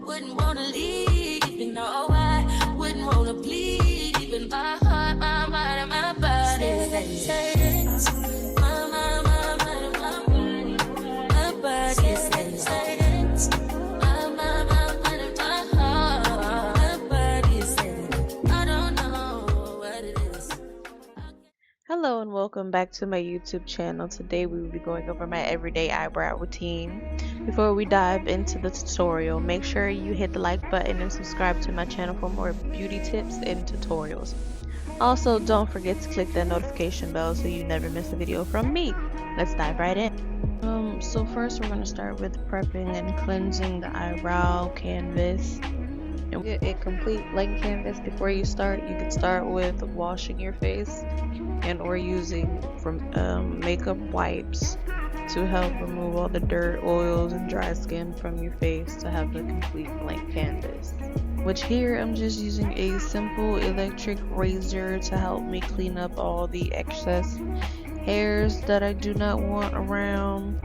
Wouldn't wanna leave, you know I wouldn't wanna bleed, even my heart, my mind, and my body. Says, my mind, and my body. My body says, my mind, and my heart. My body says, I don't know what it is. Hello and welcome back to my YouTube channel. Today we will be going over my everyday eyebrow routine. Before we dive into the tutorial, make sure you hit the like button and subscribe to my channel for more beauty tips and tutorials. Also, don't forget to click that notification bell so you never miss a video from me. Let's dive right in. So first we're going to start with prepping and cleansing the eyebrow canvas. And get a complete blank canvas before you start. You can start with washing your face and or using makeup wipes to help remove all the dirt, oils, and dry skin from your face to have a complete blank canvas. Which here I'm just using a simple electric razor to help me clean up all the excess hairs that I do not want around.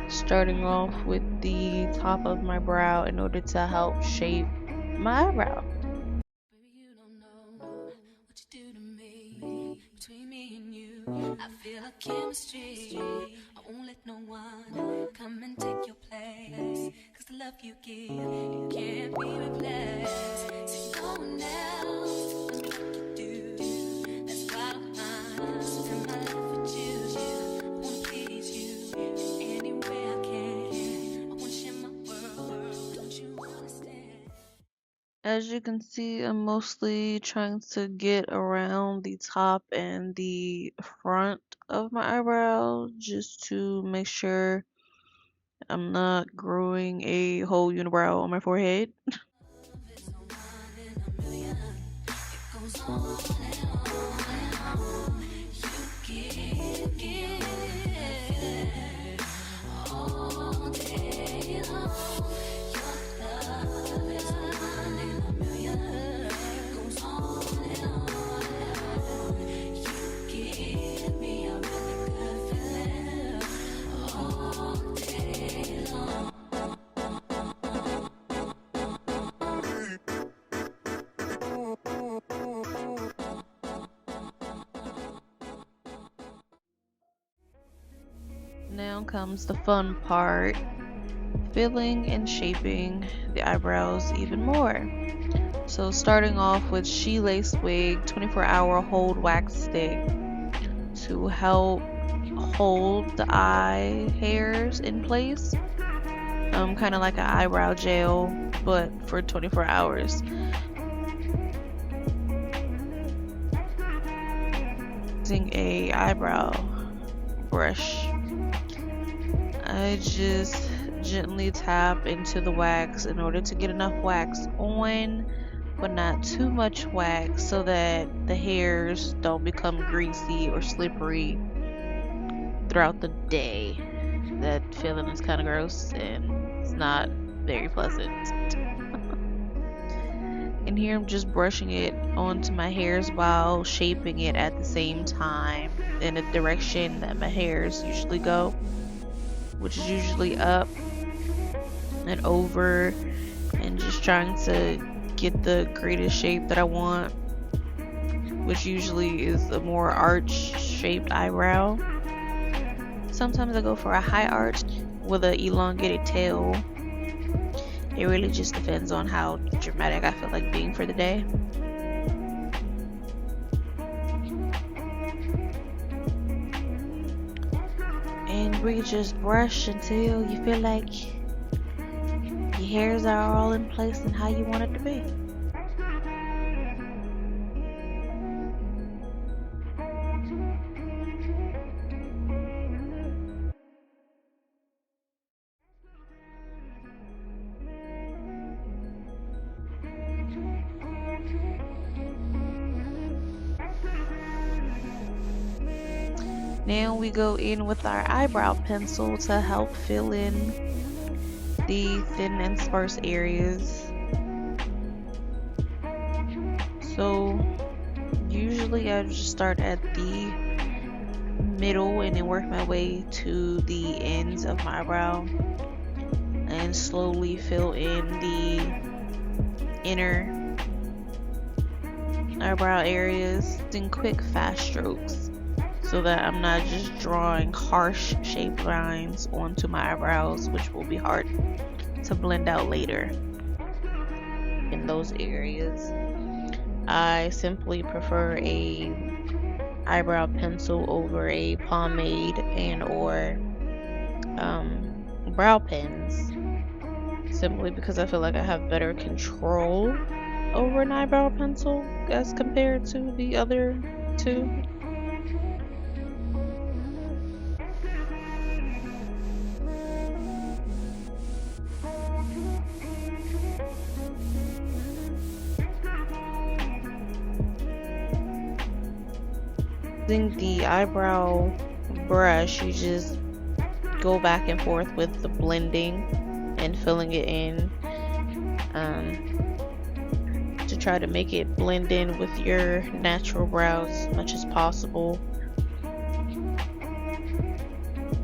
Starting off with the top of my brow in order to help shape my eyebrow. Baby, you don't know what you do to me. Between me and you, I feel a chemistry. I won't let no one come and take your place. Cause the love you give, it can't be replaced. See, no one else does me like you do. That's why I'm spend my life with you. I wanna please you in any way I can. I wanna share my world, don't you understand? As you can see, I'm mostly trying to get around the top and the front of my eyebrow just to make sure I'm not growing a whole unibrow on my forehead. Now comes the fun part, filling and shaping the eyebrows even more. So starting off with Shoelace Wig 24-hour hold wax stick to help hold the eye hairs in place. Kind of like an eyebrow gel, but for 24 hours. Using a eyebrow brush, I just gently tap into the wax in order to get enough wax on, but not too much wax so that the hairs don't become greasy or slippery throughout the day. That feeling is kind of gross and it's not very pleasant. And here I'm just brushing it onto my hairs while shaping it at the same time in the direction that my hairs usually go, which is usually up and over, and just trying to get the greatest shape that I want, which usually is a more arch shaped eyebrow. Sometimes I go for a high arch with an elongated tail. It really just depends on how dramatic I feel like being for the day. And we just brush until you feel like your hairs are all in place and how you want it to be. Now we go in with our eyebrow pencil to help fill in the thin and sparse areas. So usually I just start at the middle and then work my way to the ends of my eyebrow and slowly fill in the inner eyebrow areas in quick, fast strokes, so that I'm not just drawing harsh shaped lines onto my eyebrows, which will be hard to blend out later in those areas. I simply prefer a eyebrow pencil over a pomade and or brow pens, simply because I feel like I have better control over an eyebrow pencil as compared to the other two. Using the eyebrow brush, you just go back and forth with the blending and filling it in to try to make it blend in with your natural brows as much as possible.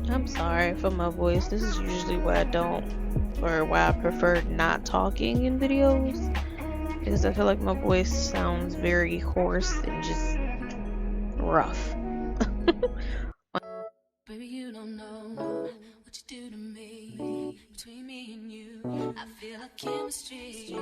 I'm sorry for my voice. This is usually why I prefer not talking in videos, because I feel like my voice sounds very hoarse and just rough. Baby, you don't know what you do to me. Between me and you, I feel a chemistry.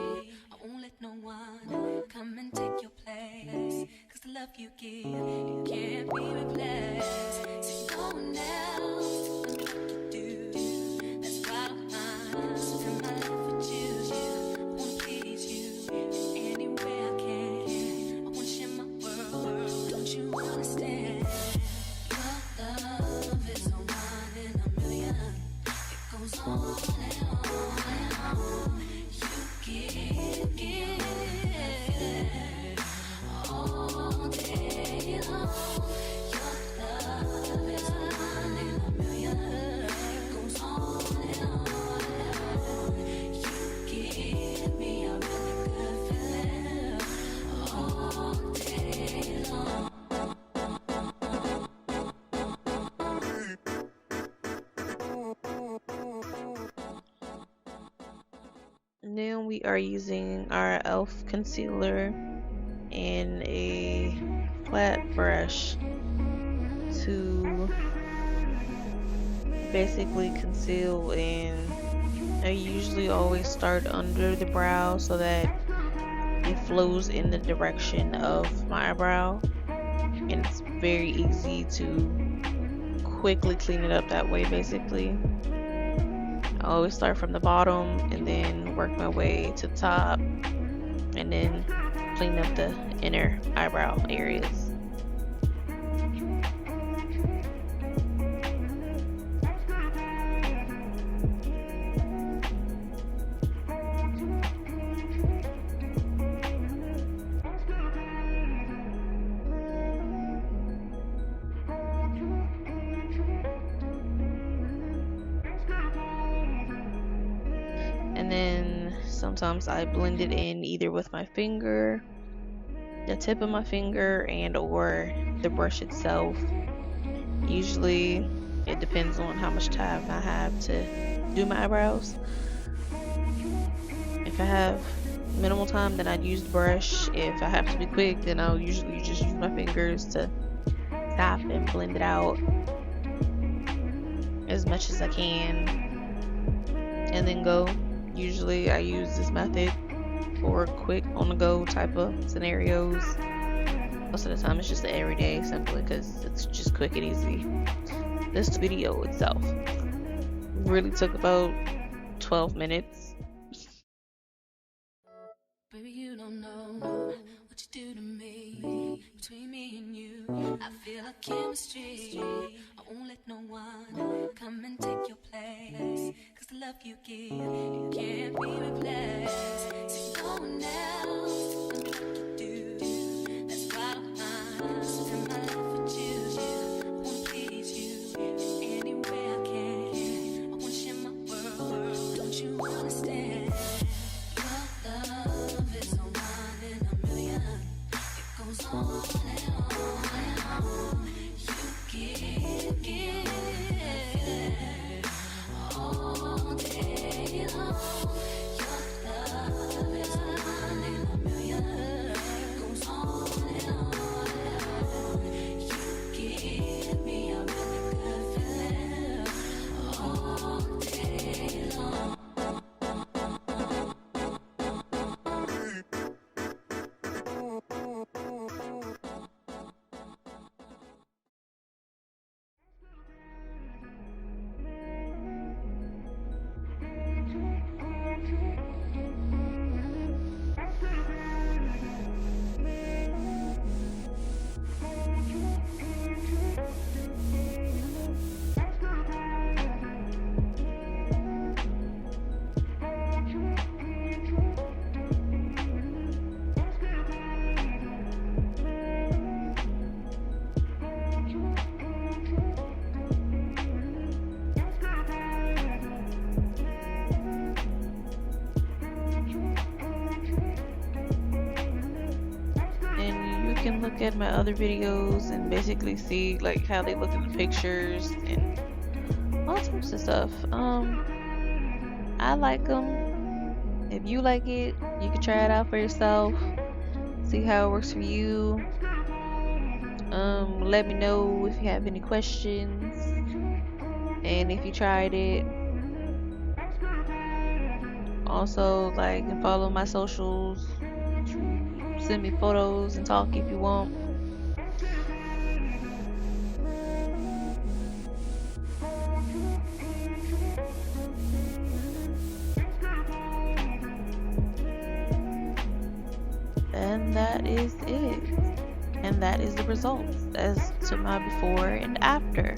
I won't let no one come and take your place. Cause the love you give, it can't be replaced. See, no one else will do what you do. That's why I spend my life with you. I wanna please you in any way I can. I wanna share my world, don't you understand? Love is a one in a million. It goes on and on and on. You give all day long. Your love is a one in a million. It goes on and on and on. You give me a really good feeling all day long. Now we are using our e.l.f. concealer and a flat brush to basically conceal, and I usually always start under the brow so that it flows in the direction of my eyebrow, and it's very easy to quickly clean it up that way. Basically, I always start from the bottom and then work my way to the top and then clean up the inner eyebrow areas. And then sometimes I blend it in either with my finger, the tip of my finger, and or the brush itself. Usually it depends on how much time I have to do my eyebrows. If I have minimal time, then I'd use the brush. If I have to be quick, then I'll usually just use my fingers to tap and blend it out as much as I can and then go. Usually I use this method for quick on the go type of scenarios. Most of the time it's just the everyday, simply because it's just quick and easy. This video itself really took about 12 minutes. Baby, you don't know what you do to me. Between me and you, I feel a chemistry. I won't let no one come and take your place. Cause the love you give, it can't be replaced. See, no one else will do what you do. That's why I spend my life with you. I wanna please you in any way I can. I wanna share my world, don't you understand? Love is a one in a million. It goes on and on and on. You give all day long. look at my other videos and basically see like how they look in the pictures and all types of stuff. I like them. If you like it, you can try it out for yourself. See how it works for you. Let me know if you have any questions and if you tried it. Also, like, and follow my socials. Send me photos and talk if you want. And that is it. And that is the results as to my before and after.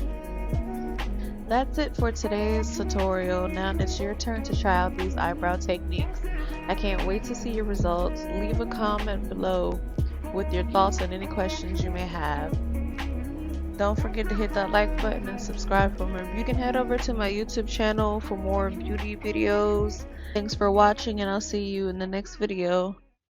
That's it for today's tutorial. Now it's your turn to try out these eyebrow techniques. I can't wait to see your results. Leave a comment below with your thoughts and any questions you may have. Don't forget to hit that like button and subscribe for more. You can head over to my YouTube channel for more beauty videos. Thanks for watching, and I'll see you in the next video.